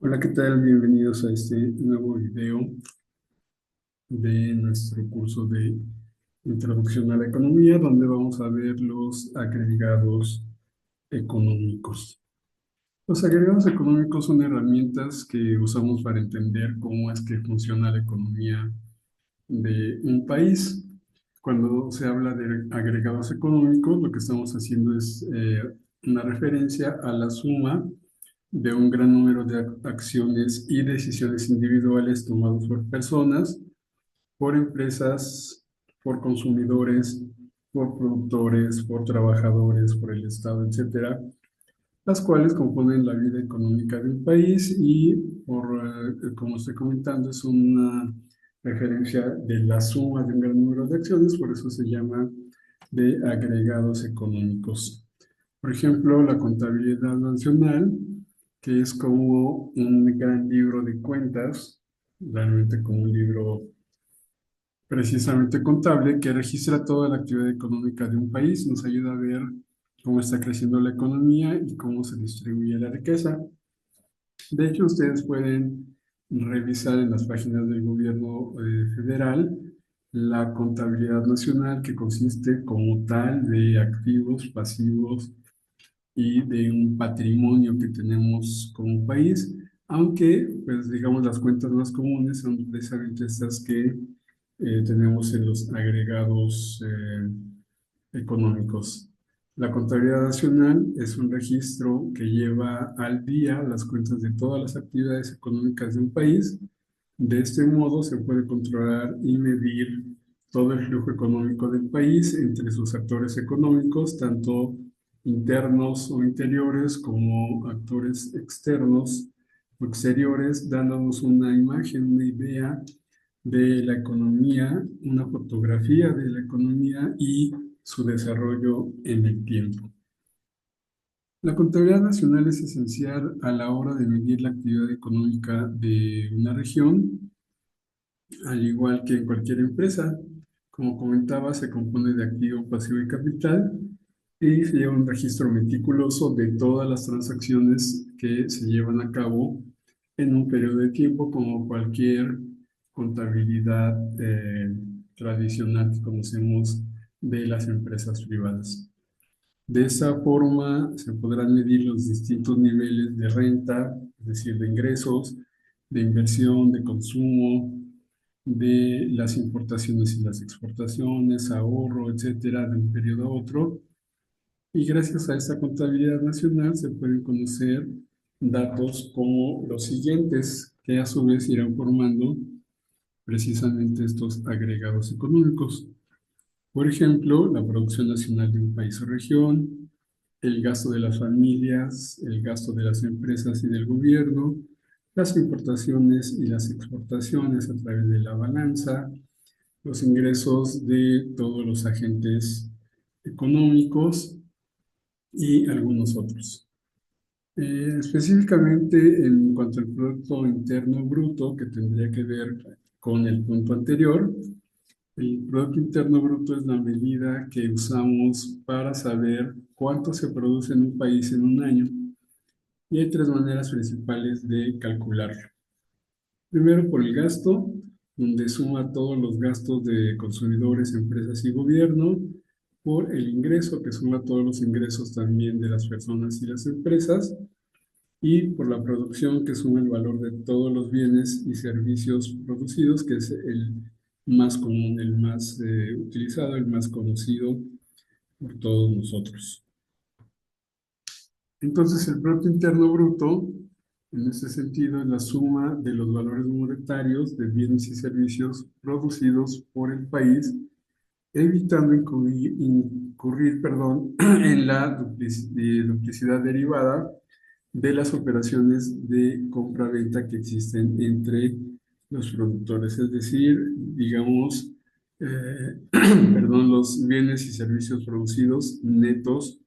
Hola, ¿qué tal? Bienvenidos a este nuevo video de nuestro curso de Introducción a la Economía, donde vamos a ver los agregados económicos. Los agregados económicos son herramientas que usamos para entender cómo es que funciona la economía de un país. Cuando se habla de agregados económicos, lo que estamos haciendo es una referencia a la suma de un gran número de acciones y decisiones individuales tomadas por personas, por empresas, por consumidores, por productores, por trabajadores, por el Estado, etcétera, las cuales componen la vida económica del país y, como estoy comentando, es una referencia de la suma de un gran número de acciones, por eso se llama de agregados económicos. Por ejemplo, la contabilidad nacional, que es como un gran libro de cuentas, realmente como un libro precisamente contable que registra toda la actividad económica de un país, nos ayuda a ver cómo está creciendo la economía y cómo se distribuye la riqueza. De hecho, ustedes pueden revisar en las páginas del gobierno federal la contabilidad nacional, que consiste como tal de activos, pasivos y de un patrimonio que tenemos como país, aunque, pues digamos, las cuentas más comunes son precisamente estas que tenemos en los agregados económicos. La contabilidad nacional es un registro que lleva al día las cuentas de todas las actividades económicas de un país. De este modo se puede controlar y medir todo el flujo económico del país entre sus actores económicos, tanto internos o interiores como actores externos o exteriores, dándonos una imagen, una idea de la economía, una fotografía de la economía y su desarrollo en el tiempo. La contabilidad nacional es esencial a la hora de medir la actividad económica de una región, al igual que en cualquier empresa. Como comentaba, se compone de activo, pasivo y capital y se lleva un registro meticuloso de todas las transacciones que se llevan a cabo en un periodo de tiempo, como cualquier contabilidad tradicional que conocemos de las empresas privadas. De esa forma se podrán medir los distintos niveles de renta, es decir, de ingresos, de inversión, de consumo, de las importaciones y las exportaciones, ahorro, etcétera, de un periodo a otro. Y gracias a esta contabilidad nacional se pueden conocer datos como los siguientes, que a su vez irán formando precisamente estos agregados económicos. Por ejemplo, la producción nacional de un país o región, el gasto de las familias, el gasto de las empresas y del gobierno, las importaciones y las exportaciones a través de la balanza, los ingresos de todos los agentes económicos y algunos otros. Específicamente en cuanto al Producto Interno Bruto, que tendría que ver con el punto anterior, el Producto Interno Bruto es la medida que usamos para saber cuánto se produce en un país en un año. Y hay tres maneras principales de calcularlo. Primero, por el gasto, donde suma todos los gastos de consumidores, empresas y gobierno. Por el ingreso, que suma todos los ingresos también de las personas y las empresas. Y por la producción, que suma el valor de todos los bienes y servicios producidos, que es el más común, el más utilizado, el más conocido por todos nosotros. Entonces, el Producto Interno Bruto, en ese sentido, es la suma de los valores monetarios de bienes y servicios producidos por el país, evitando incurrir, perdón, en la duplicidad derivada de las operaciones de compra-venta que existen entre los productores, es decir, digamos, perdón, los bienes y servicios producidos netos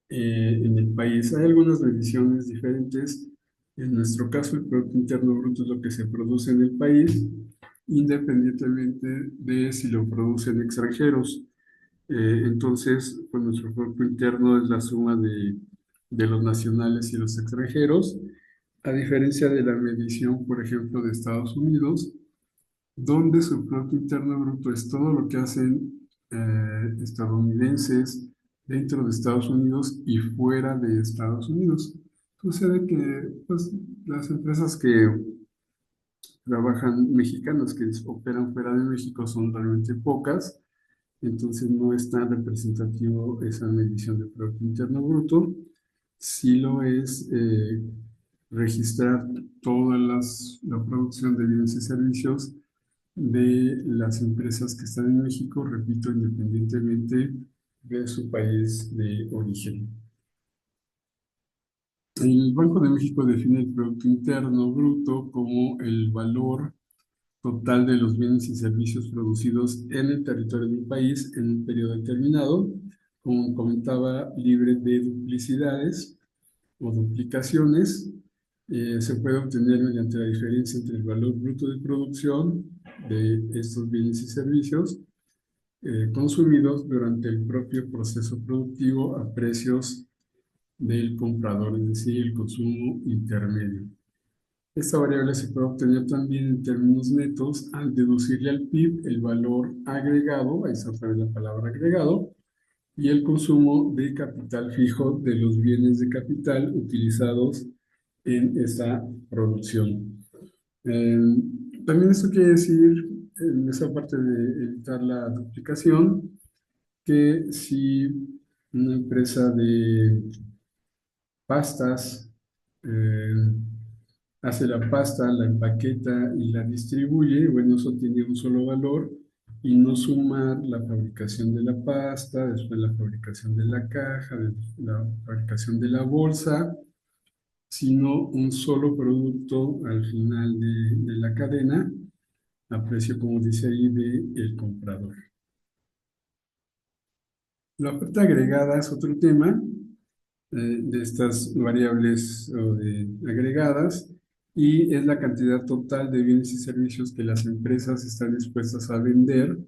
en el país. Hay algunas mediciones diferentes. En nuestro caso, el Producto Interno Bruto es lo que se produce en el país, independientemente de si lo producen extranjeros. Entonces, pues nuestro Producto Interno es la suma de los nacionales y los extranjeros. a diferencia de la medición, por ejemplo, de Estados Unidos, donde su Producto Interno Bruto es todo lo que hacen estadounidenses dentro de Estados Unidos y fuera de Estados Unidos. Sucede que pues, las empresas que trabajan mexicanas que operan fuera de México son realmente pocas, entonces no es tan representativo esa medición de Producto Interno Bruto. Sí lo es registrar la producción de bienes y servicios de las empresas que están en México, repito, independientemente de su país de origen. El Banco de México define el Producto Interno Bruto como el valor total de los bienes y servicios producidos en el territorio del país en un periodo determinado, como comentaba, libre de duplicidades o duplicaciones. Se puede obtener mediante la diferencia entre el valor bruto de producción de estos bienes y servicios consumidos durante el propio proceso productivo a precios del comprador, es decir, el consumo intermedio. Esta variable se puede obtener también en términos netos al deducirle al PIB el valor agregado, ahí está otra vez la palabra agregado, y el consumo de capital fijo de los bienes de capital utilizados en esta producción. Eh, También esto quiere decir, en esa parte de evitar la duplicación, que si una empresa de pastas eh, hace la pasta, la empaqueta y la distribuye, bueno, eso tiene un solo valor y no sumar la fabricación de la pasta, después la fabricación de la caja, la fabricación de la bolsa, sino un solo producto al final de la cadena, a precio, como dice ahí, de el comprador. La oferta agregada es otro tema de estas variables agregadas y es la cantidad total de bienes y servicios que las empresas están dispuestas a vender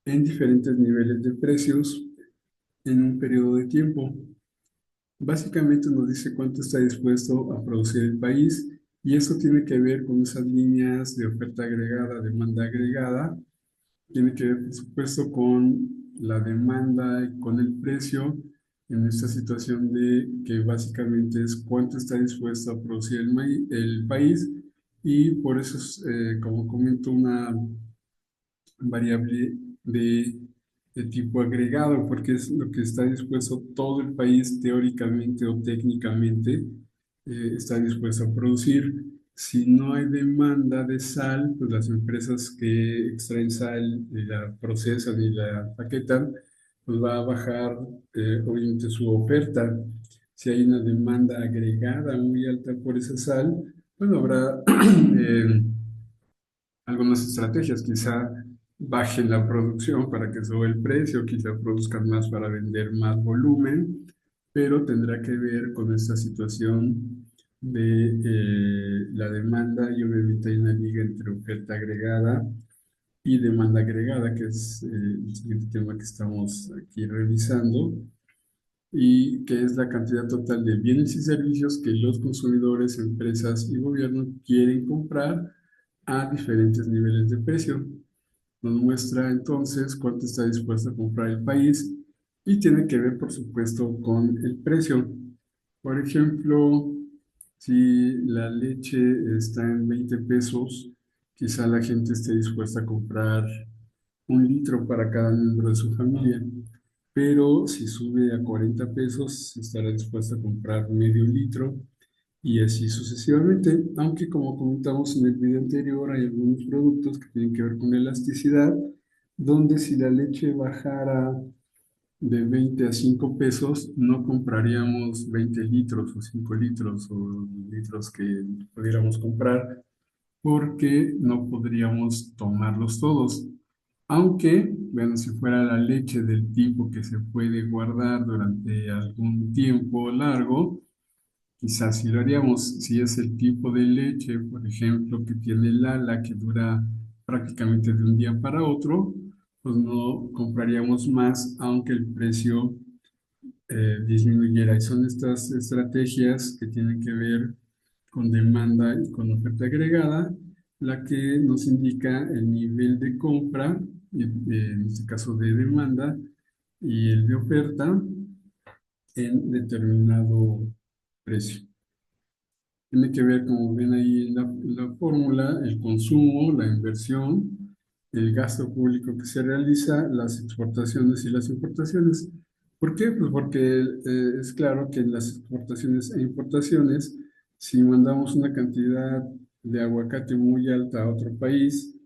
en diferentes niveles de precios en un periodo de tiempo. Básicamente nos dice cuánto está dispuesto a producir el país y eso tiene que ver con esas líneas de oferta agregada, demanda agregada, tiene que ver, por supuesto, con la demanda y con el precio en esta situación de que básicamente es cuánto está dispuesto a producir el país y por eso es, como comento, una variable de tipo agregado, porque es lo que está dispuesto todo el país teóricamente o técnicamente está dispuesto a producir. Si no hay demanda de sal, pues las empresas que extraen sal y la procesan y la paquetan, pues va a bajar obviamente su oferta. Si hay una demanda agregada muy alta por esa sal, bueno, habrá algunas estrategias, quizá bajen la producción para que sube el precio, quizá produzcan más para vender más volumen, pero tendrá que ver con esta situación de la demanda y obviamente hay una liga entre oferta agregada y demanda agregada, que es el siguiente tema que estamos aquí revisando, y que es la cantidad total de bienes y servicios que los consumidores, empresas y gobierno quieren comprar a diferentes niveles de precio. Nos muestra entonces cuánto está dispuesto a comprar el país y tiene que ver, por supuesto, con el precio. Por ejemplo, si la leche está en 20 pesos, quizá la gente esté dispuesta a comprar 1 litro para cada miembro de su familia. Pero si sube a 40 pesos, estará dispuesta a comprar medio litro y así sucesivamente, aunque como comentamos en el video anterior, hay algunos productos que tienen que ver con elasticidad, donde si la leche bajara de 20 a 5 pesos, no compraríamos 20 litros o 5 litros o litros que pudiéramos comprar, porque no podríamos tomarlos todos. Aunque, bueno, si fuera la leche del tipo que se puede guardar durante algún tiempo largo, quizás sí lo haríamos. Si es el tipo de leche, por ejemplo, que tiene el ala que dura prácticamente de un día para otro, pues no compraríamos más, aunque el precio disminuyera. Y son estas estrategias que tienen que ver con demanda y con oferta agregada, la que nos indica el nivel de compra, en este caso de demanda, y el de oferta en determinado precio. Tiene que ver, como ven ahí en la fórmula, el consumo, la inversión, el gasto público que se realiza, las exportaciones y las importaciones. ¿Por qué? Pues porque es claro que en las exportaciones e importaciones, si mandamos una cantidad de aguacate muy alta a otro país,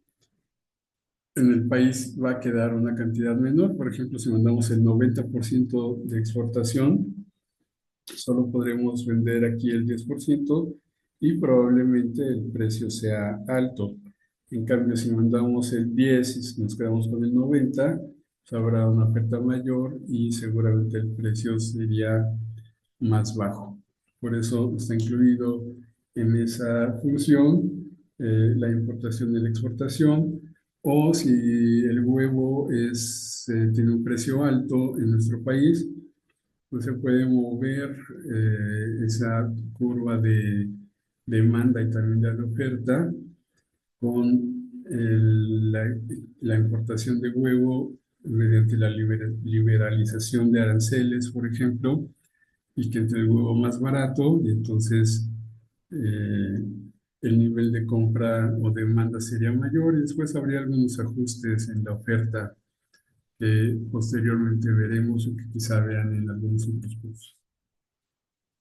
en el país va a quedar una cantidad menor. Por ejemplo, si mandamos el 90% de exportación, solo podremos vender aquí el 10% y probablemente el precio sea alto. En cambio, si mandamos el 10 y si nos quedamos con el 90, pues habrá una oferta mayor y seguramente el precio sería más bajo. Por eso está incluido en esa función la importación y la exportación. O si el huevo tiene un precio alto en nuestro país, pues se puede mover esa curva de demanda y también de la oferta con la importación de huevo mediante la liberalización de aranceles, por ejemplo, y que entre el huevo más barato y entonces eh, el nivel de compra o demanda sería mayor y después habría algunos ajustes en la oferta que posteriormente veremos o que quizá vean en algunos otros cursos.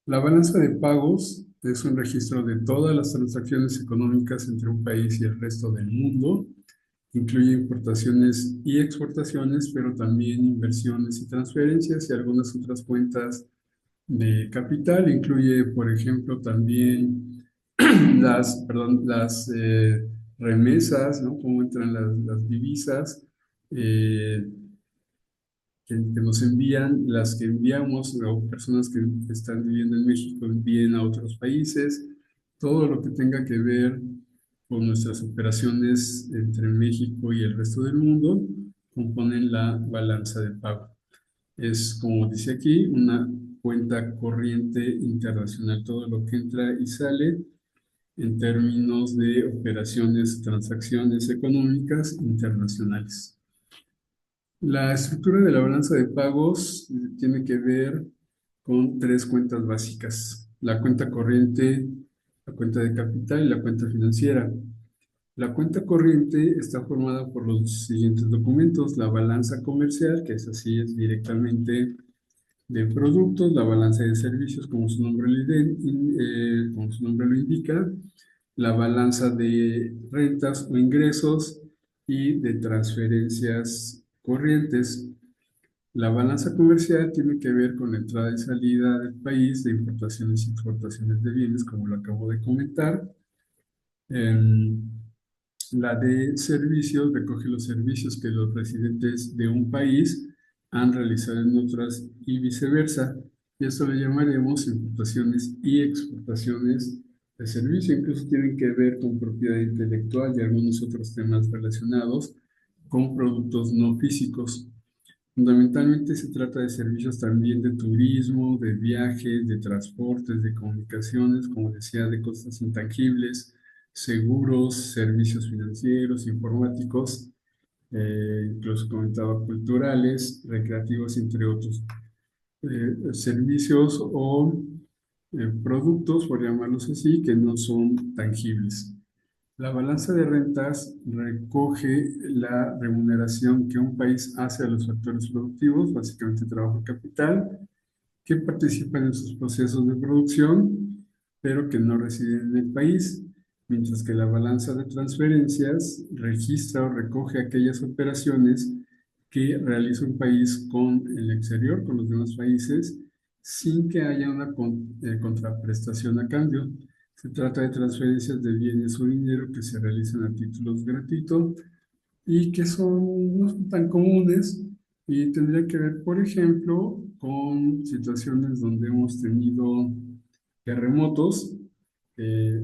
La balanza de pagos es un registro de todas las transacciones económicas entre un país y el resto del mundo. Incluye importaciones y exportaciones, pero también inversiones y transferencias y algunas otras cuentas de capital. Incluye, por ejemplo, también las remesas, ¿no? Cómo entran las divisas. eh, que nos envían, las que enviamos, o personas que están viviendo en México envíen a otros países, todo lo que tenga que ver con nuestras operaciones entre México y el resto del mundo, componen la balanza de pago. Es, como dice aquí, una cuenta corriente internacional, todo lo que entra y sale en términos de operaciones, transacciones económicas internacionales. La estructura de la balanza de pagos tiene que ver con tres cuentas básicas: la cuenta corriente, la cuenta de capital y la cuenta financiera. La cuenta corriente está formada por los siguientes documentos: la balanza comercial, que es así, es directamente de productos; la balanza de servicios, como su nombre lo indica; la balanza de rentas o ingresos y de transferencias corrientes. La balanza comercial tiene que ver con la entrada y salida del país de importaciones y exportaciones de bienes, como lo acabo de comentar. Em, la de servicios recoge los servicios que los residentes de un país han realizado en otras y viceversa. Y esto le llamaremos importaciones y exportaciones de servicio. Incluso tienen que ver con propiedad intelectual y algunos otros temas relacionados con productos no físicos. Fundamentalmente se trata de servicios también de turismo, de viajes, de transportes, de comunicaciones, como decía, de cosas intangibles, seguros, servicios financieros, informáticos, incluso comentaba culturales, recreativos, entre otros servicios o productos, por llamarlos así, que no son tangibles. La balanza de rentas recoge la remuneración que un país hace a los factores productivos, básicamente trabajo y capital, que participan en sus procesos de producción, pero que no residen en el país, mientras que la balanza de transferencias registra o recoge aquellas operaciones que realiza un país con el exterior, con los demás países, sin que haya una contraprestación a cambio. Se trata de transferencias de bienes o dinero que se realizan a títulos gratuitos y que no son tan comunes y tendría que ver, por ejemplo, con situaciones donde hemos tenido terremotos.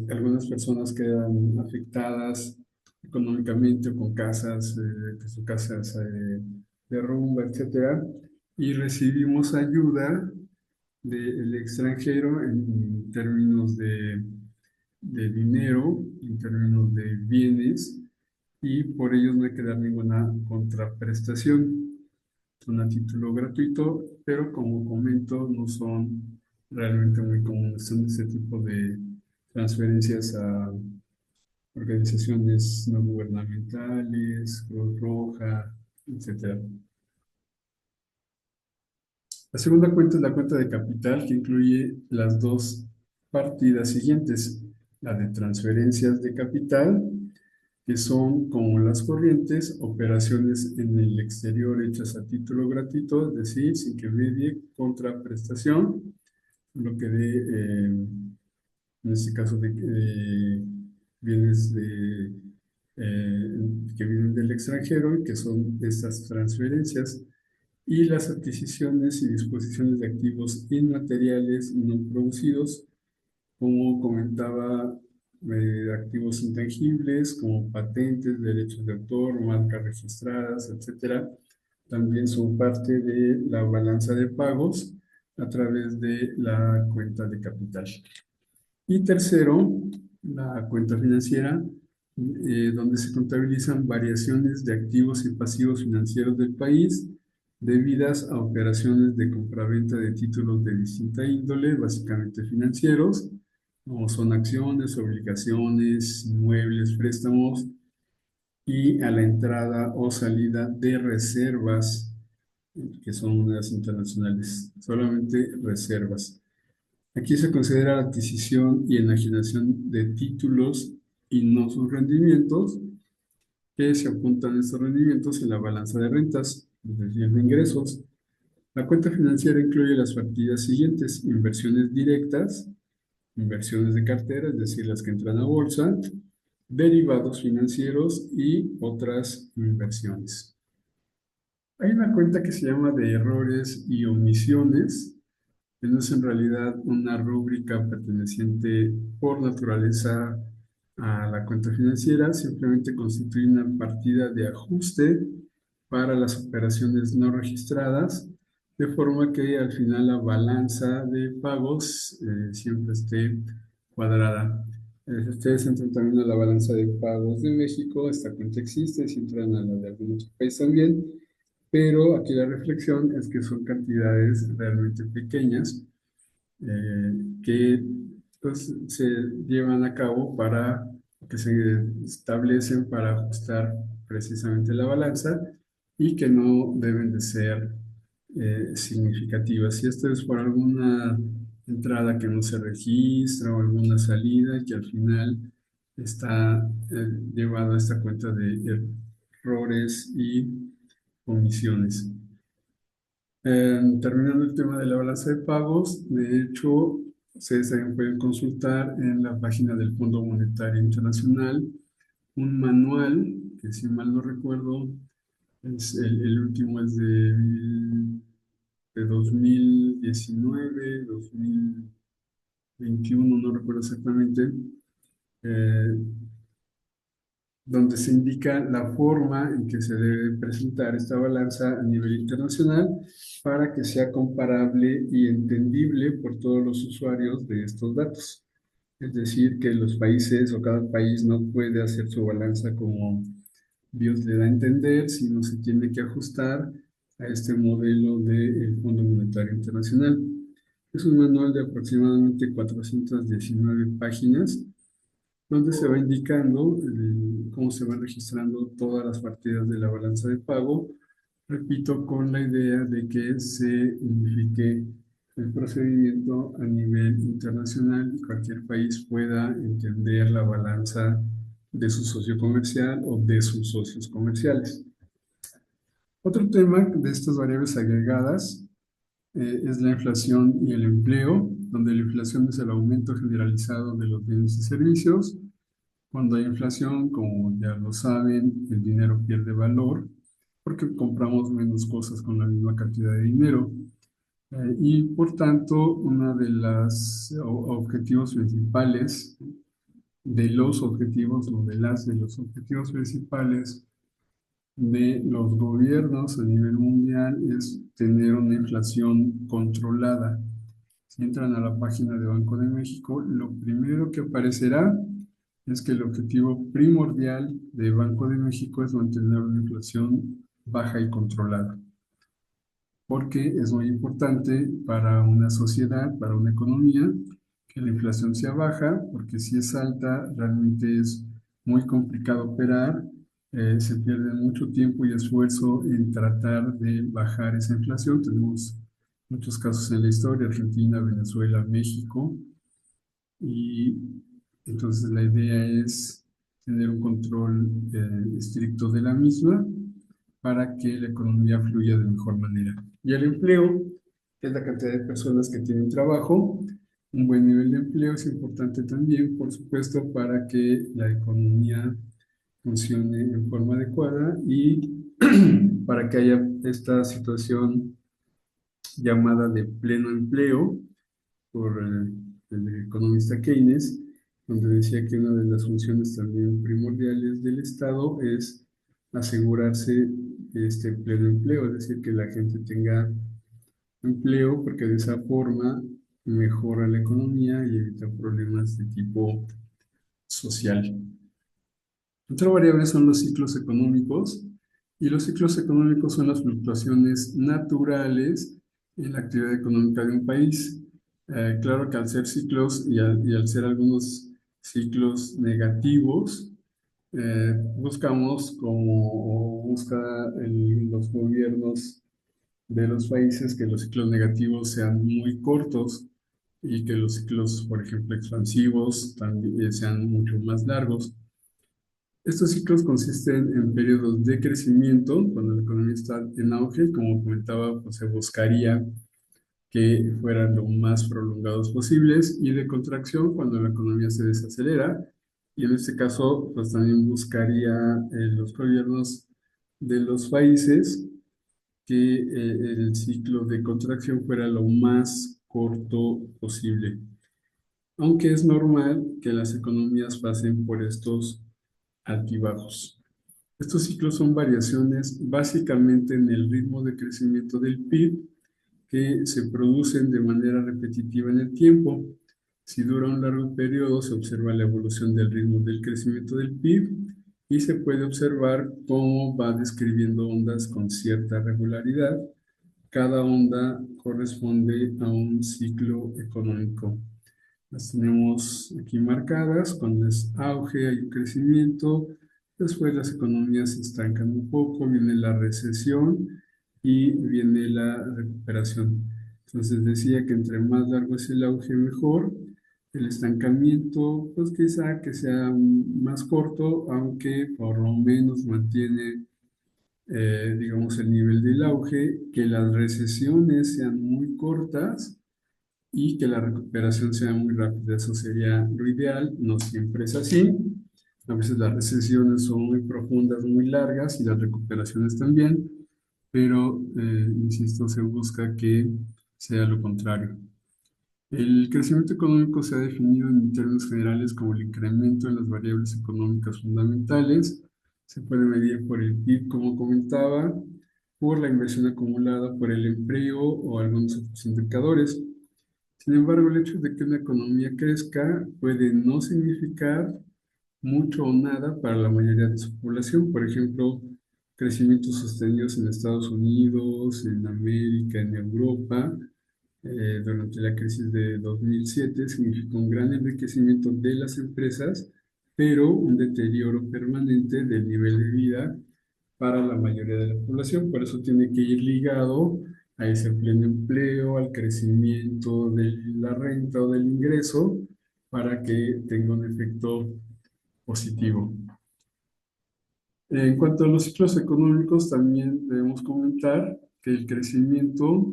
Algunas personas quedan afectadas económicamente o con casas, que sus casas derrumba, etcétera, y recibimos ayuda del extranjero en términos de de dinero en términos de bienes y por ellos no hay que dar ninguna contraprestación. Son a título gratuito, pero como comento, no son realmente muy comunes. Son este tipo de transferencias a organizaciones no gubernamentales, Cruz Roja, etcétera. La segunda cuenta es la cuenta de capital, que incluye las dos partidas siguientes: la de transferencias de capital, que son como las corrientes, operaciones en el exterior hechas a título gratuito, es decir, sin que medie contraprestación, lo que dé, en este caso, de bienes que vienen del extranjero y que son estas transferencias, y las adquisiciones y disposiciones de activos inmateriales no producidos, como comentaba, activos intangibles como patentes, derechos de autor, marcas registradas, etcétera. También son parte de la balanza de pagos a través de la cuenta de capital. Y tercero, la cuenta financiera, donde se contabilizan variaciones de activos y pasivos financieros del país debidas a operaciones de compraventa de títulos de distinta índole, básicamente financieros, como son acciones, obligaciones, inmuebles, préstamos, y a la entrada o salida de reservas, que son monedas internacionales, solamente reservas. Aquí se considera la adquisición y enajenación de títulos y no sus rendimientos, que se apuntan estos rendimientos en la balanza de rentas, es decir, de ingresos. La cuenta financiera incluye las partidas siguientes: inversiones directas, inversiones de cartera, es decir, las que entran a bolsa, derivados financieros y otras inversiones. Hay una cuenta que se llama de errores y omisiones, que no es en realidad una rúbrica perteneciente por naturaleza a la cuenta financiera, simplemente constituye una partida de ajuste para las operaciones no registradas, de forma que al final la balanza de pagos siempre esté cuadrada. Si ustedes entran también a la balanza de pagos de México, esta cuenta existe. Si entran a la de algún otro país también, pero aquí la reflexión es que son cantidades realmente pequeñas, que pues, se llevan a cabo para que se establecen para ajustar precisamente la balanza y que no deben de ser significativas. Si esto es por alguna entrada que no se registra o alguna salida que al final está llevado a esta cuenta de errores y omisiones. Terminando el tema de la balanza de pagos, de hecho, ustedes también pueden consultar en la página del Fondo Monetario Internacional un manual, que si mal no recuerdo, el último es de 2019, 2021, no recuerdo exactamente, eh, donde se indica la forma en que se debe presentar esta balanza a nivel internacional para que sea comparable y entendible por todos los usuarios de estos datos. Es decir, que los países o cada país no puede hacer su balanza como Dios le da a entender, sino se tiene que ajustar a este modelo del Fondo Monetario Internacional. Es un manual de aproximadamente 419 páginas, donde se va indicando cómo se van registrando todas las partidas de la balanza de pago. Repito, con la idea de que se unifique el procedimiento a nivel internacional y cualquier país pueda entender la balanza de su socio comercial o de sus socios comerciales. Otro tema de estas variables agregadas es la inflación y el empleo, donde la inflación es el aumento generalizado de los bienes y servicios. Cuando hay inflación, como ya lo saben, el dinero pierde valor porque compramos menos cosas con la misma cantidad de dinero. Y por tanto, uno de los objetivos principales, de los objetivos o de los objetivos principales de los gobiernos a nivel mundial es tener una inflación controlada. Si entran a la página de Banco de México, lo primero que aparecerá es que el objetivo primordial de Banco de México es mantener una inflación baja y controlada, porque es muy importante para una sociedad, para una economía, que la inflación sea baja, porque si es alta, realmente es muy complicado operar, se pierde mucho tiempo y esfuerzo en tratar de bajar esa inflación. Tenemos muchos casos en la historia: Argentina, Venezuela, México, y entonces la idea es tener un control estricto de la misma para que la economía fluya de mejor manera. Y el empleo, que es la cantidad de personas que tienen trabajo, un buen nivel de empleo es importante también, por supuesto, para que la economía funcione en forma adecuada y para que haya esta situación llamada de pleno empleo por el economista Keynes, donde decía que una de las funciones también primordiales del Estado es asegurarse este pleno empleo, es decir, que la gente tenga empleo, porque de esa forma mejora la economía y evita problemas de tipo social. Otra variable son los ciclos económicos, y los ciclos económicos son las fluctuaciones naturales en la actividad económica de un país. Claro que al ser ciclos y al ser algunos ciclos negativos, buscamos como busca los gobiernos de los países que los ciclos negativos sean muy cortos y que los ciclos, por ejemplo, expansivos también sean mucho más largos. Estos ciclos consisten en periodos de crecimiento, cuando la economía está en auge, como comentaba, pues se buscaría que fueran lo más prolongados posibles, y de contracción, cuando la economía se desacelera. Y en este caso, pues también buscaría los gobiernos de los países que el ciclo de contracción fuera lo más corto posible, aunque es normal que las economías pasen por estos altibajos. Estos ciclos son variaciones básicamente en el ritmo de crecimiento del PIB que se producen de manera repetitiva en el tiempo. Si dura un largo periodo, se observa la evolución del ritmo del crecimiento del PIB y se puede observar cómo va describiendo ondas con cierta regularidad. Cada onda corresponde a un ciclo económico. Las tenemos aquí marcadas: cuando es auge hay un crecimiento, después las economías se estancan un poco, viene la recesión y viene la recuperación. Entonces decía que entre más largo es el auge, mejor. El estancamiento, pues quizá que sea más corto, aunque por lo menos mantiene, digamos, el nivel del auge. Que las recesiones sean muy cortas y que la recuperación sea muy rápida. Eso sería lo ideal. No siempre es así. A veces las recesiones son muy profundas, muy largas, y las recuperaciones también, pero, insisto, se busca que sea lo contrario. El crecimiento económico se ha definido en términos generales como el incremento en las variables económicas fundamentales. Se puede medir por el PIB, como comentaba, por la inversión acumulada, por el empleo o algunos otros indicadores. Sin embargo, el hecho de que una economía crezca puede no significar mucho o nada para la mayoría de su población. Por ejemplo, crecimientos sostenidos en Estados Unidos, en América, en Europa, durante la crisis de 2007 significó un gran enriquecimiento de las empresas, pero un deterioro permanente del nivel de vida para la mayoría de la población. Por eso tiene que ir ligado a ese pleno empleo, al crecimiento de la renta o del ingreso, para que tenga un efecto positivo. En cuanto a los ciclos económicos, también debemos comentar que el crecimiento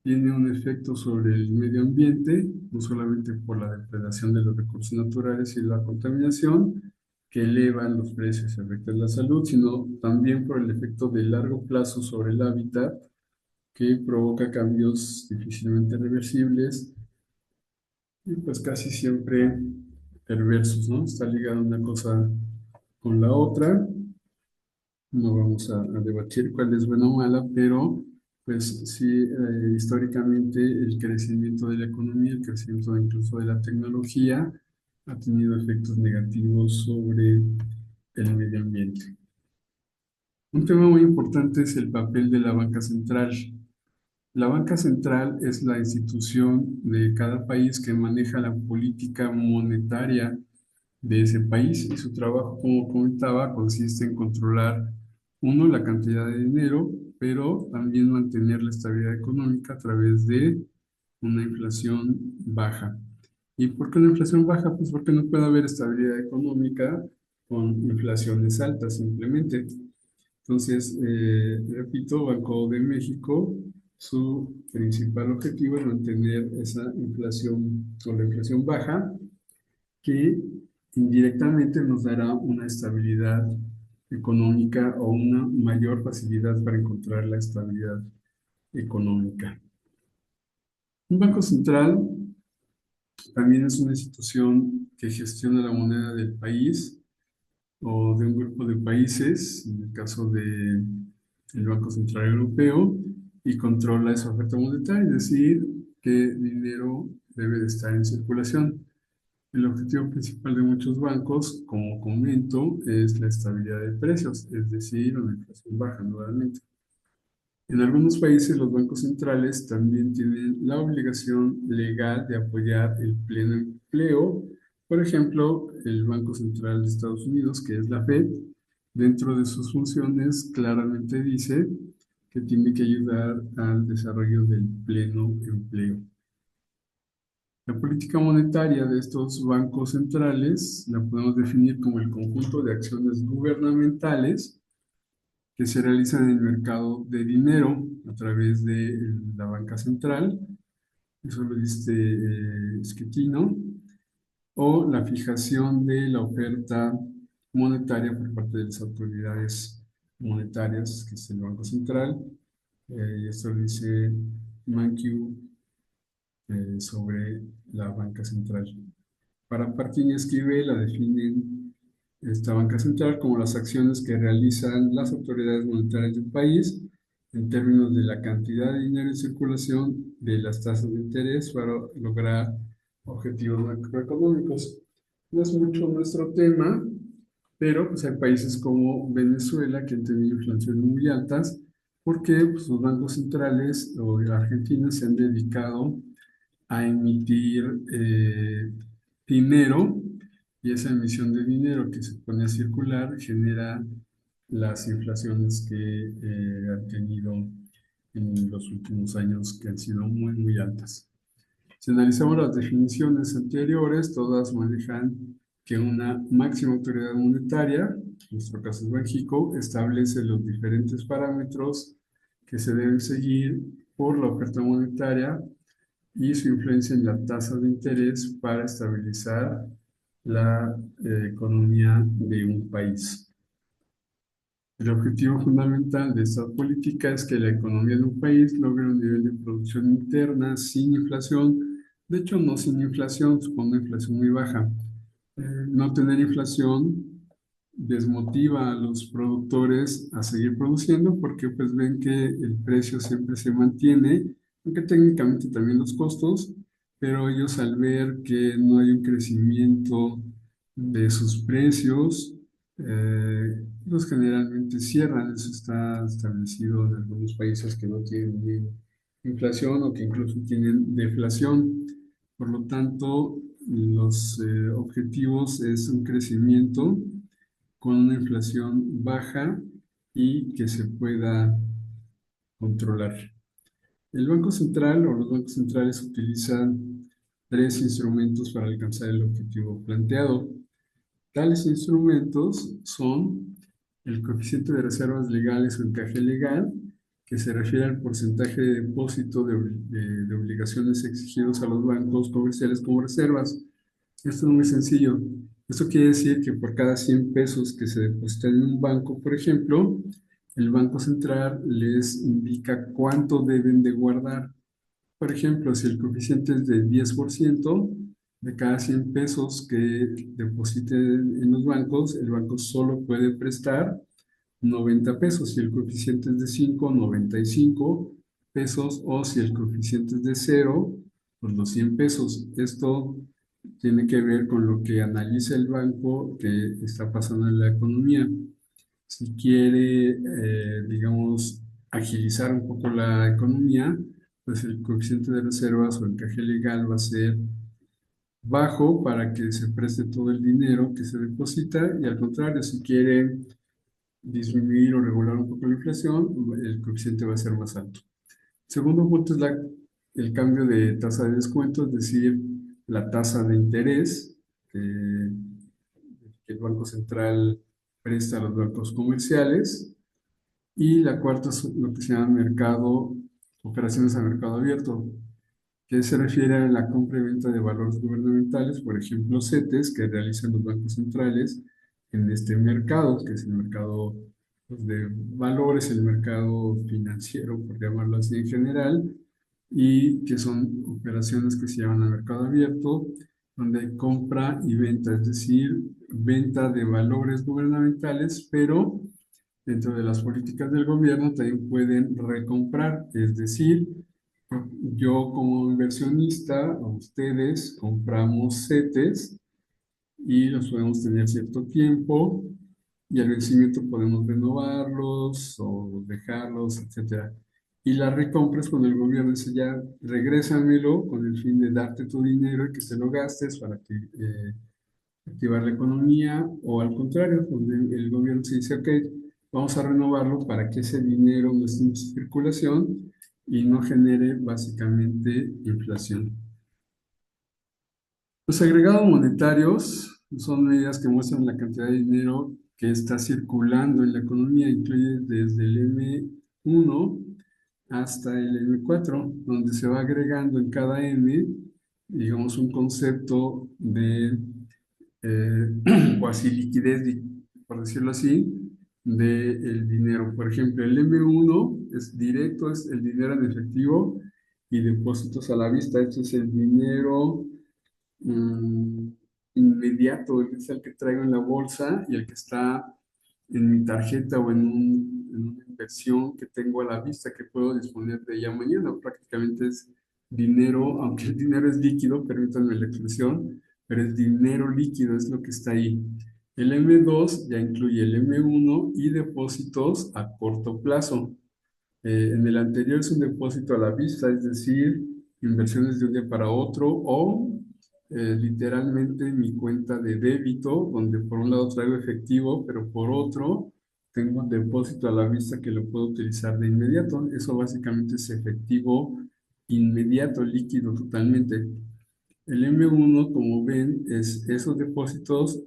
tiene un efecto sobre el medio ambiente, no solamente por la depredación de los recursos naturales y la contaminación, que elevan los precios y afectan la salud, sino también por el efecto de largo plazo sobre el hábitat, que provoca cambios difícilmente reversibles y pues casi siempre perversos, ¿no? Está ligada una cosa con la otra. No vamos a debatir cuál es buena o mala, pero Pues sí, históricamente el crecimiento de la economía, el crecimiento incluso de la tecnología, ha tenido efectos negativos sobre el medio ambiente. Un tema muy importante es el papel de la banca central. La banca central es la institución de cada país que maneja la política monetaria de ese país y su trabajo, como comentaba, consiste en controlar, uno, la cantidad de dinero, pero también mantener la estabilidad económica a través de una inflación baja. ¿Y por qué una inflación baja? Pues porque no puede haber estabilidad económica con inflaciones altas simplemente. Entonces, repito, Banco de México, su principal objetivo es mantener esa inflación o la inflación baja que indirectamente nos dará una estabilidad económica o una mayor facilidad para encontrar la estabilidad económica. Un banco central también es una institución que gestiona la moneda del país o de un grupo de países, en el caso del Banco Central Europeo, y controla esa oferta monetaria, es decir, qué dinero debe de estar en circulación. El objetivo principal de muchos bancos, como comento, es la estabilidad de precios, es decir, una inflación baja nuevamente. En algunos países los bancos centrales también tienen la obligación legal de apoyar el pleno empleo. Por ejemplo, el Banco Central de Estados Unidos, que es la Fed, dentro de sus funciones claramente dice que tiene que ayudar al desarrollo del pleno empleo. La política monetaria de estos bancos centrales la podemos definir como el conjunto de acciones gubernamentales que se realizan en el mercado de dinero a través de la banca central, eso lo dice Schettino, o la fijación de la oferta monetaria por parte de las autoridades monetarias, que es el Banco Central, y esto lo dice Mankiw sobre la banca central. Para Parkin y Esquivel la definen esta banca central como las acciones que realizan las autoridades monetarias de un país en términos de la cantidad de dinero en circulación, de las tasas de interés para lograr objetivos macroeconómicos. No es mucho nuestro tema, pero pues hay países como Venezuela que han tenido inflaciones muy altas porque pues, los bancos centrales o Argentina se han dedicado a emitir dinero y esa emisión de dinero que se pone a circular genera las inflaciones que han tenido en los últimos años que han sido muy, muy altas. Si analizamos las definiciones anteriores, todas manejan que una máxima autoridad monetaria, en nuestro caso es Banxico, establece los diferentes parámetros que se deben seguir por la oferta monetaria y su influencia en la tasa de interés para estabilizar la economía de un país. El objetivo fundamental de esta política es que la economía de un país logre un nivel de producción interna sin inflación. De hecho, no sin inflación, con una inflación muy baja. No tener inflación desmotiva a los productores a seguir produciendo porque pues ven que el precio siempre se mantiene, aunque técnicamente también los costos, pero ellos al ver que no hay un crecimiento de sus precios, pues generalmente cierran. Eso está establecido en algunos países que no tienen inflación o que incluso tienen deflación. Por lo tanto, los objetivos es un crecimiento con una inflación baja y que se pueda controlar. El Banco Central o los bancos centrales utilizan tres instrumentos para alcanzar el objetivo planteado. Tales instrumentos son el coeficiente de reservas legales o encaje legal, que se refiere al porcentaje de depósito de obligaciones exigidos a los bancos comerciales como reservas. Esto es muy sencillo. Esto quiere decir que por cada 100 pesos que se depositan en un banco, por ejemplo, el Banco Central les indica cuánto deben de guardar. Por ejemplo, si el coeficiente es de 10%, de cada 100 pesos que depositen en los bancos, el banco solo puede prestar 90 pesos. Si el coeficiente es de 5, 95, pesos, o si el coeficiente es de cero, pues los 100 pesos. Esto tiene que ver con lo que analiza el banco que está pasando en la economía. Si quiere, digamos, agilizar un poco la economía, pues el coeficiente de reservas o el encaje legal va a ser bajo para que se preste todo el dinero que se deposita, y al contrario, si quiere disminuir o regular un poco la inflación, el coeficiente va a ser más alto. Segundo punto es el cambio de tasa de descuento, es decir, la tasa de interés que el Banco Central presta a los bancos comerciales. Y la cuarta es lo que se llama mercado, operaciones a mercado abierto, que se refiere a la compra y venta de valores gubernamentales, por ejemplo, CETES, que realizan los bancos centrales en este mercado, que es el mercado, pues, de valores, el mercado financiero, por llamarlo así en general, y que son operaciones que se llaman a mercado abierto, donde hay compra y venta, es decir, venta de valores gubernamentales, pero dentro de las políticas del gobierno también pueden recomprar, es decir, yo como inversionista, a ustedes compramos CETES y los podemos tener cierto tiempo, y al vencimiento podemos renovarlos o dejarlos, etcétera. Y la recompra es cuando el gobierno dice ya, regrésamelo con el fin de darte tu dinero y que te lo gastes para activar la economía, o al contrario, donde el gobierno se dice, ok, vamos a renovarlo para que ese dinero no esté en circulación y no genere básicamente inflación. Los agregados monetarios son medidas que muestran la cantidad de dinero que está circulando en la economía, incluye desde el M1 hasta el M4, donde se va agregando en cada M, digamos, un concepto de cuasi liquidez, por decirlo así, del dinero. Por ejemplo, el M1 es directo, es el dinero en efectivo y depósitos a la vista. Esto es el dinero mm, inmediato, es el que traigo en la bolsa y el que está en mi tarjeta o en una inversión que tengo a la vista, que puedo disponer de ella mañana. Prácticamente es dinero, aunque el dinero es líquido, permítanme la expresión, pero es dinero líquido, es lo que está ahí. El M2 ya incluye el M1 y depósitos a corto plazo. En el anterior es un depósito a la vista, es decir, inversiones de un día para otro, o literalmente mi cuenta de débito, donde por un lado traigo efectivo, pero por otro tengo un depósito a la vista que lo puedo utilizar de inmediato. Eso básicamente es efectivo inmediato, líquido totalmente. El M1, como ven, es esos depósitos,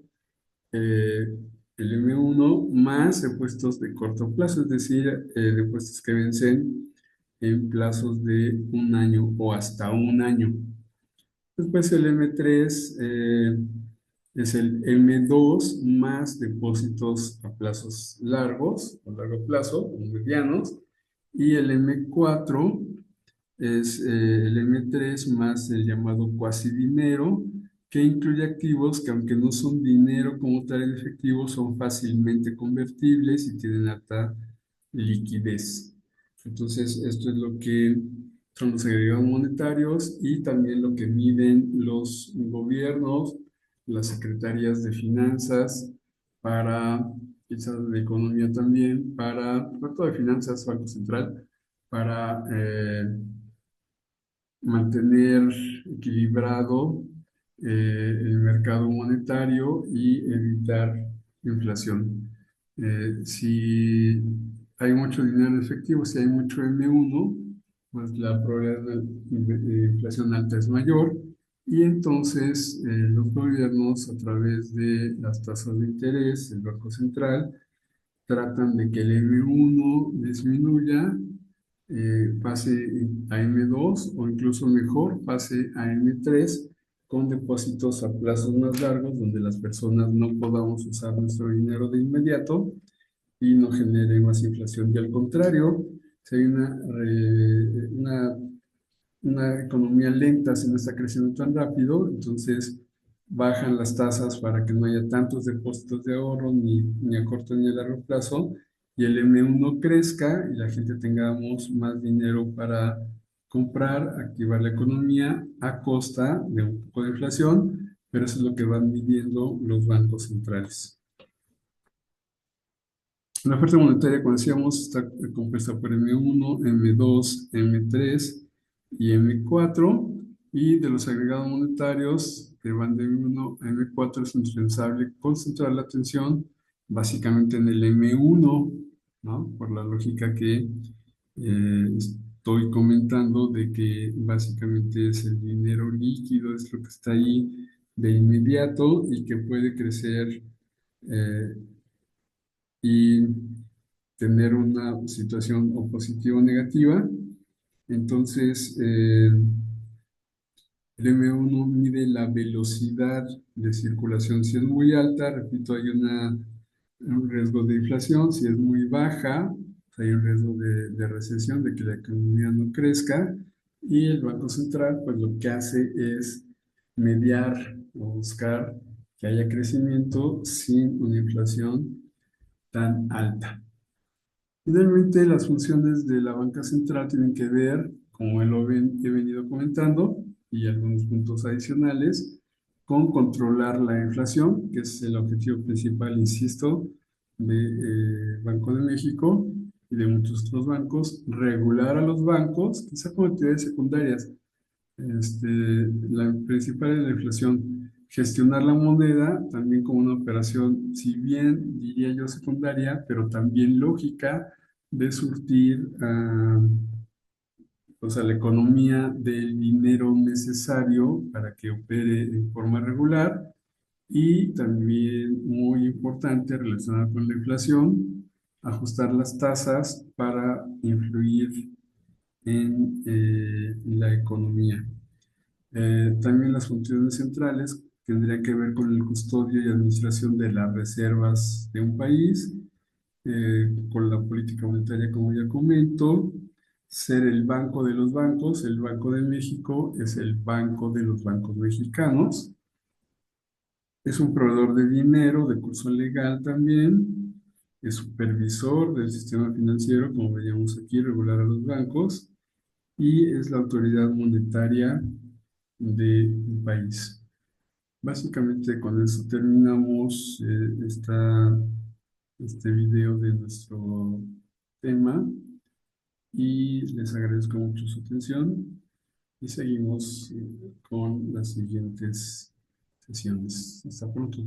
eh, el M1 más depósitos de corto plazo, es decir, depósitos que vencen en plazos de un año o hasta un año. Después el M3 es el M2 más depósitos a plazos largos, a largo plazo, o medianos, y el M4 es el M3 más el llamado cuasi dinero, que incluye activos que, aunque no son dinero como tal en efectivo, son fácilmente convertibles y tienen alta liquidez. Entonces, esto es lo que son los agregados monetarios, y también lo que miden los gobiernos, las secretarías de finanzas, para, quizás de economía también, sobre todo de finanzas, Banco Central, para mantener equilibrado el mercado monetario y evitar inflación. Si hay mucho dinero en efectivo, si hay mucho M1, pues la probabilidad de inflación alta es mayor, y entonces los gobiernos, a través de las tasas de interés, el Banco Central, tratan de que el M1 disminuya, pase a M2, o incluso mejor, pase a M3, con depósitos a plazos más largos, donde las personas no podamos usar nuestro dinero de inmediato y no genere más inflación. Y al contrario, si hay una economía lenta, si no está creciendo tan rápido, entonces bajan las tasas para que no haya tantos depósitos de ahorro, ni a corto ni a largo plazo, y el M1 crezca y la gente tengamos más dinero para comprar, activar la economía a costa de un poco de inflación, pero eso es lo que van midiendo los bancos centrales. La oferta monetaria, como decíamos, está compuesta por M1, M2, M3 y M4. Y de los agregados monetarios que van de M1 a M4 es indispensable concentrar la atención básicamente en el M1, ¿no? Por la lógica que estoy comentando de que básicamente es el dinero líquido, es lo que está ahí de inmediato y que puede crecer eh, y tener una situación o positiva o negativa. Entonces, el M1 mide la velocidad de circulación. Si es muy alta, repito, hay un riesgo de inflación. Si es muy baja, hay un riesgo de recesión, de que la economía no crezca. Y el Banco Central, pues lo que hace es mediar o buscar que haya crecimiento sin una inflación tan alta. Finalmente, las funciones de la banca central tienen que ver, como he venido comentando, y algunos puntos adicionales, con controlar la inflación, que es el objetivo principal, insisto, de Banco de México y de muchos otros bancos, regular a los bancos, quizá con actividades secundarias. La principal es la inflación. Gestionar la moneda también como una operación, si bien diría yo secundaria, pero también lógica de surtir a la economía del dinero necesario para que opere en forma regular y también muy importante relacionado con la inflación, ajustar las tasas para influir en la economía. También las funciones centrales tendrían que ver con el custodio y administración de las reservas de un país, con la política monetaria, como ya comento, ser el banco de los bancos. El Banco de México es el banco de los bancos mexicanos. Es un proveedor de dinero, de curso legal también. Es supervisor del sistema financiero, como veíamos aquí, regular a los bancos. Y es la autoridad monetaria del país. Básicamente con eso terminamos este video de nuestro tema y les agradezco mucho su atención y seguimos con las siguientes sesiones. Hasta pronto.